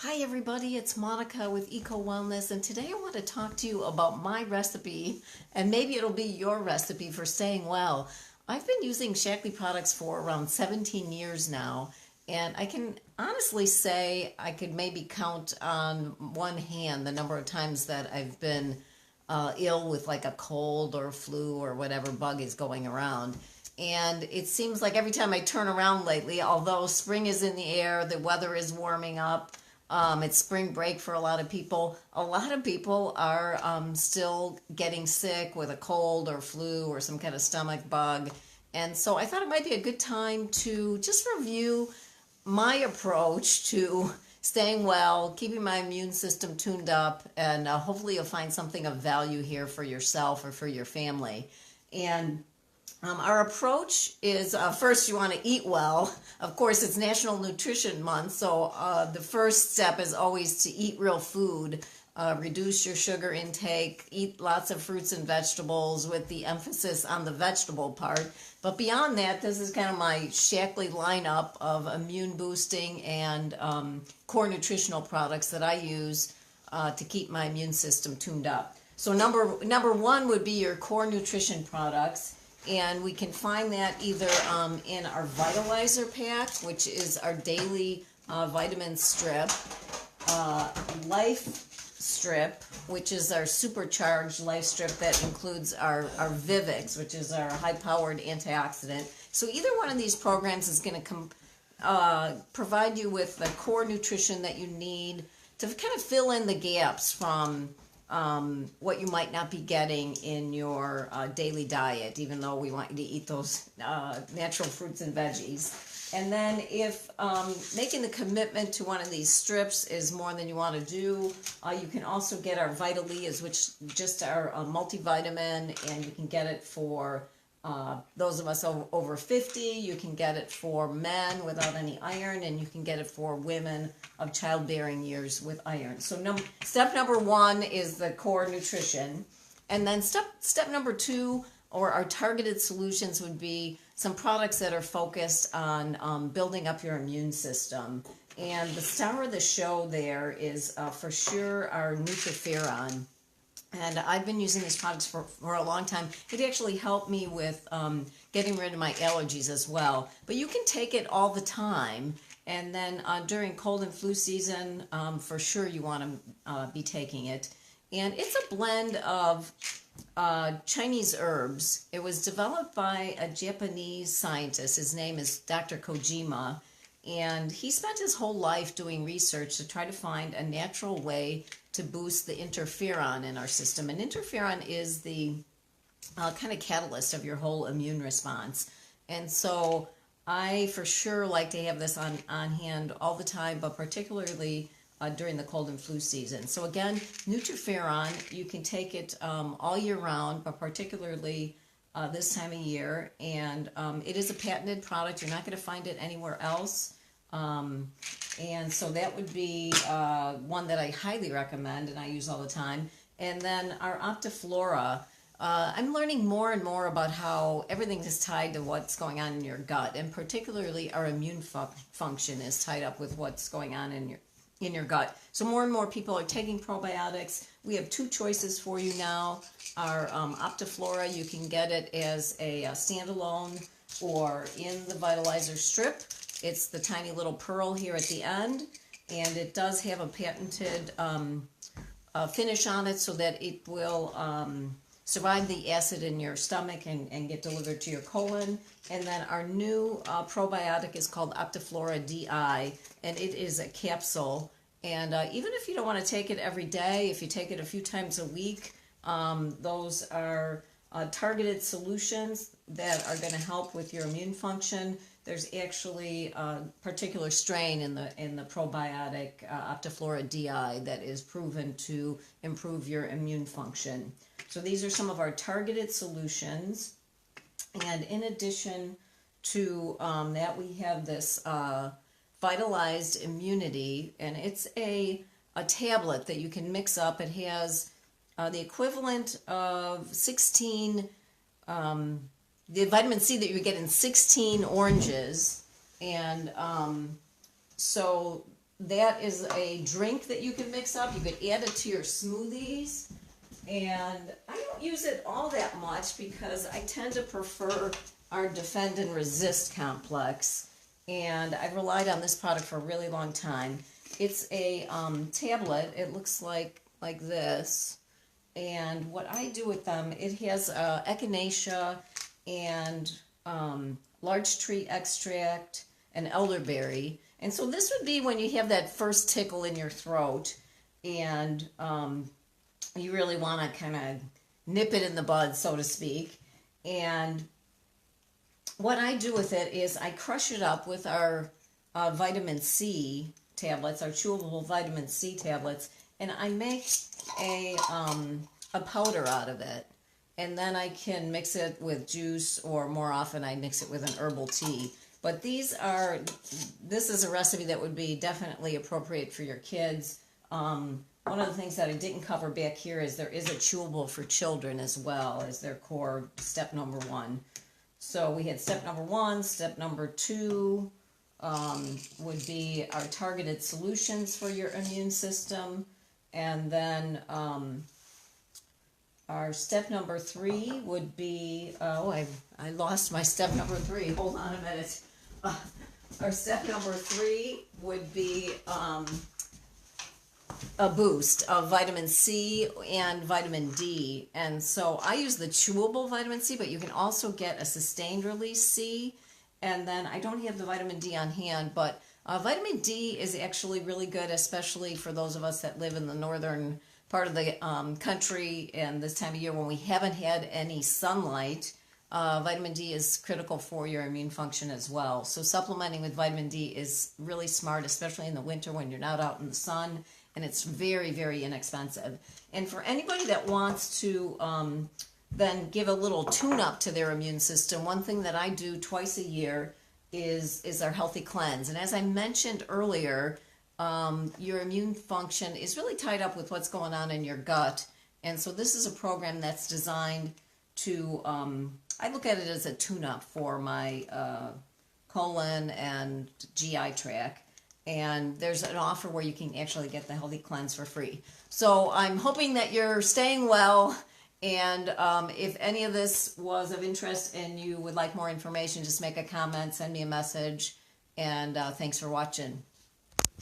Hi everybody, it's Monica with Eco Wellness, and today I want to talk to you about my recipe, and maybe it'll be your recipe for staying well. I've been using Shaklee products for around 17 years now, and I can honestly say I could maybe count on one hand the number of times that I've been ill with like a cold or flu or whatever bug is going around. And it seems like every time I turn around lately, although spring is in the air, the weather is warming up, it's spring break for a lot of people. A lot of people are still getting sick with a cold or flu or some kind of stomach bug. And so I thought it might be a good time to just review my approach to staying well, keeping my immune system tuned up, and hopefully you'll find something of value here for yourself or for your family. And our approach is first you want to eat well. Of course, it's National Nutrition Month, so the first step is always to eat real food. Reduce your sugar intake, eat lots of fruits and vegetables with the emphasis on the vegetable part. But beyond that, this is kind of my Shaklee lineup of immune boosting and core nutritional products that I use to keep my immune system tuned up. So number one would be your core nutrition products. And we can find that either in our Vitalizer pack, which is our daily vitamin strip, Life strip, which is our supercharged life strip that includes our Vivix, which is our high-powered antioxidant. So either one of these programs is going to provide you with the core nutrition that you need to kind of fill in the gaps from what you might not be getting in your daily diet, even though we want you to eat those natural fruits and veggies. And then if making the commitment to one of these strips is more than you want to do, you can also get our Vitaleas, which is just our multivitamin, and you can get it for those of us over 50. You can get it for men without any iron, and you can get it for women of childbearing years with iron. So step number one is the core nutrition. And then step number two, or our targeted solutions, would be some products that are focused on building up your immune system. And the star of the show there is for sure our Nutriferon. And I've been using these products for a long time. It actually helped me with getting rid of my allergies as well. But you can take it all the time. And then during cold and flu season, for sure you want to be taking it. And it's a blend of Chinese herbs. It was developed by a Japanese scientist. His name is Dr. Kojima. And he spent his whole life doing research to try to find a natural way to boost the interferon in our system. And interferon is the kind of catalyst of your whole immune response. And so I for sure like to have this on hand all the time, but particularly during the cold and flu season. So again, Nutriferon, you can take it all year round, but particularly this time of year. And it is a patented product. You're not going to find it anywhere else. And so that would be one that I highly recommend and I use all the time. And then our Optiflora. I'm learning more and more about how everything is tied to what's going on in your gut, and particularly our immune function is tied up with what's going on in your gut. So more and more people are taking probiotics. We have two choices for you now. Our Optiflora, you can get it as a standalone or in the Vitalizer strip. It's the tiny little pearl here at the end, and it does have a patented finish on it so that it will survive the acid in your stomach and get delivered to your colon. And then our new probiotic is called Optiflora DI, and it is a capsule. And even if you don't want to take it every day, if you take it a few times a week, those are targeted solutions that are going to help with your immune function. There's actually a particular strain in the probiotic Optiflora DI that is proven to improve your immune function. So these are some of our targeted solutions. And in addition to that, we have this Vitalized Immunity, and it's a tablet that you can mix up. It has the equivalent of 16 the vitamin C that you get in 16 oranges, and so that is a drink that you can mix up. You could add it to your smoothies. And I don't use it all that much because I tend to prefer our Defend and Resist complex. And I've relied on this product for a really long time. It's a tablet. It looks like this. And what I do with them, it has echinacea and large tree extract and elderberry. And so this would be when you have that first tickle in your throat and you really want to kind of nip it in the bud, so to speak. And what I do with it is I crush it up with our vitamin C tablets, our chewable vitamin C tablets, and I make a powder out of it. And then I can mix it with juice, or more often I mix it with an herbal tea. But this is a recipe that would be definitely appropriate for your kids. One of the things that I didn't cover back here is there is a chewable for children as well as their core step number 1. So we had step number 1, step number 2 would be our targeted solutions for your immune system. And then our step number 3 would be, I lost my step number 3. Hold on a minute. Our step number 3 would be a boost of vitamin C and vitamin D. And so I use the chewable vitamin C, but you can also get a sustained release C. And then I don't have the vitamin D on hand, but vitamin D is actually really good, especially for those of us that live in the northern part of the country and this time of year when we haven't had any sunlight. Vitamin D is critical for your immune function as well. So supplementing with vitamin D is really smart, especially in the winter when you're not out in the sun, and it's very, very inexpensive. And for anybody that wants to then give a little tune-up to their immune system, one thing that I do twice a year is our healthy cleanse. And as I mentioned earlier, your immune function is really tied up with what's going on in your gut. And so this is a program that's designed to, I look at it as a tune-up for my colon and GI tract. And there's an offer where you can actually get the healthy cleanse for free. So I'm hoping that you're staying well. And if any of this was of interest and you would like more information, just make a comment, send me a message. And thanks for watching.